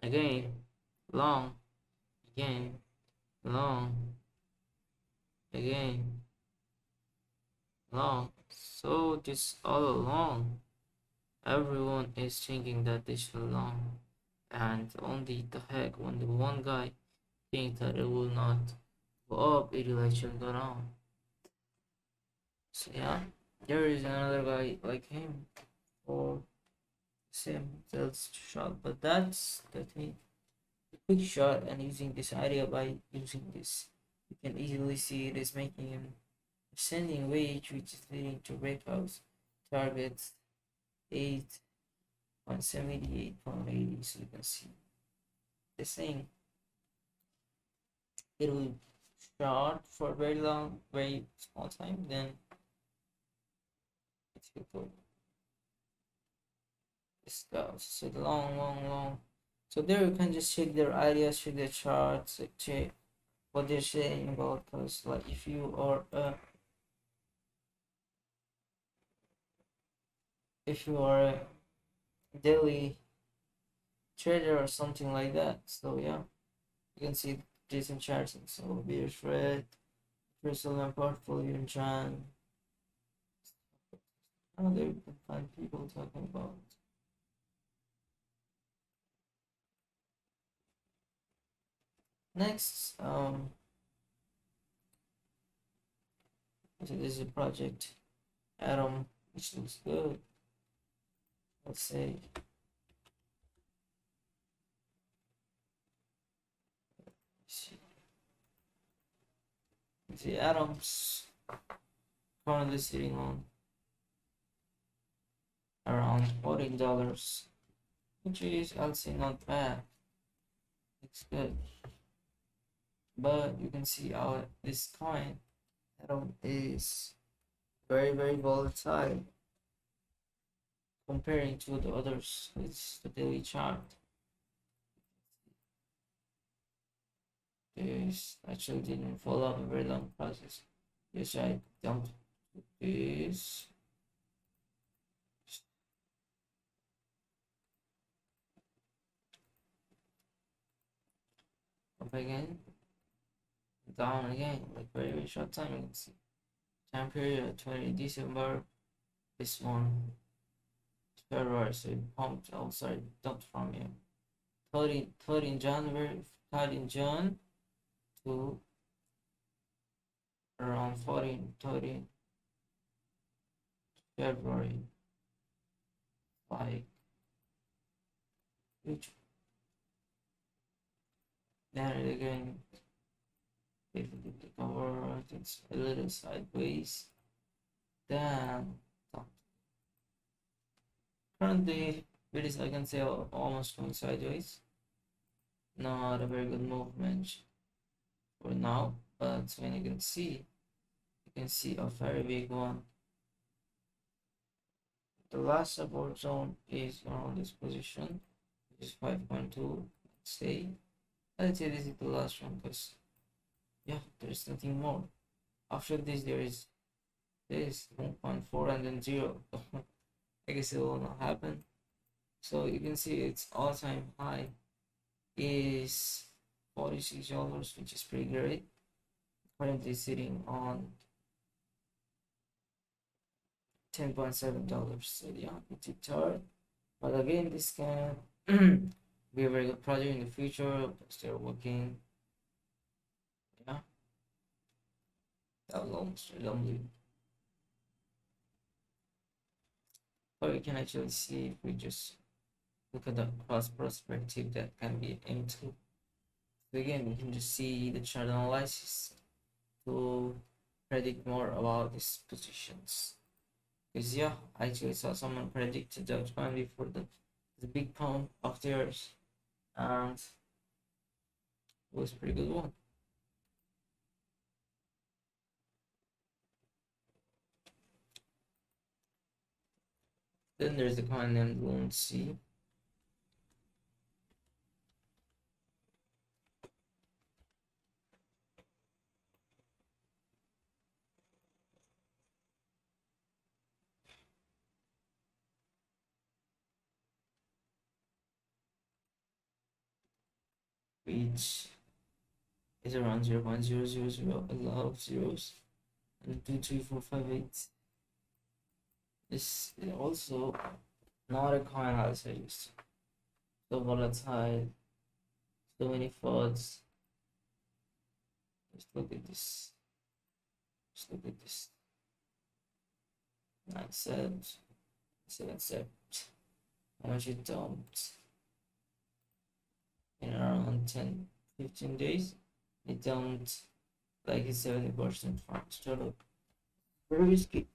again, long, again, long, again, long. So just all along, everyone is thinking that they should long, and only the heck when the one guy thinks that it will not go up, it will actually go down. So yeah, there is another guy like him for same sales shot, but that's the thing. The quick shot and using this idea by using this, you can easily see it is making him ascending wage, which is leading to breakouts targets 8.78, 8.80. So you can see the same. It will short for a very long, very small time, then it will go. This goes so long, long, long. So there you can just check their ideas, check their charts, check what they're saying about. Because like if you are a daily trader or something like that, so yeah, you can see decent charting. So beer thread, personal portfolio in Jan. Oh, there you can find people talking about. Next, so this is a project Atom, which looks good. Let's say the Atoms currently sitting on around $14, which is I'll say not bad. Looks good. But you can see how this coin Atom is very very volatile comparing to the others. It's the daily chart. This actually didn't follow up a very long process. Yes, I dumped this. Up again, down again, like very, very short time. You can see time period 20 December. This one February, so it pumped. Oh, sorry, dumped from here. 30 January, 30 June to around 14, 30 February. Like which then again, if you look the cover, it's a little sideways. Then currently, it is I can say almost going sideways. Not a very good movement for now, but when you can see a very big one. The last support zone is around this position, which is 5.2. Say, let's say this is the last one because yeah, there's nothing more. After this, there is this 1.4 and then 0. I guess it will not happen. So you can see its all-time high is $46, which is pretty great. Currently sitting on $10.7. So yeah, it's a chart. But again, this can be a very good project in the future because they're working. Yeah, that was almost randomly. But we can actually see if we just look at the cross perspective that can be into. So again, we can just see the chart analysis to predict more about these positions. Because yeah, I actually saw someone predict Doge Coin before the big pump of theirs, and it was a pretty good one. Then there's the coin named Loan C. which is around 0.000, a lot of zeros, and 23458 is also not a coin as I used. So volatile, so many frauds. Just look at this. Just look at this. 9 cents, 7 cents. How much it dumped in around 10-15 days? It dumped like it's 70% from startup. Very risky.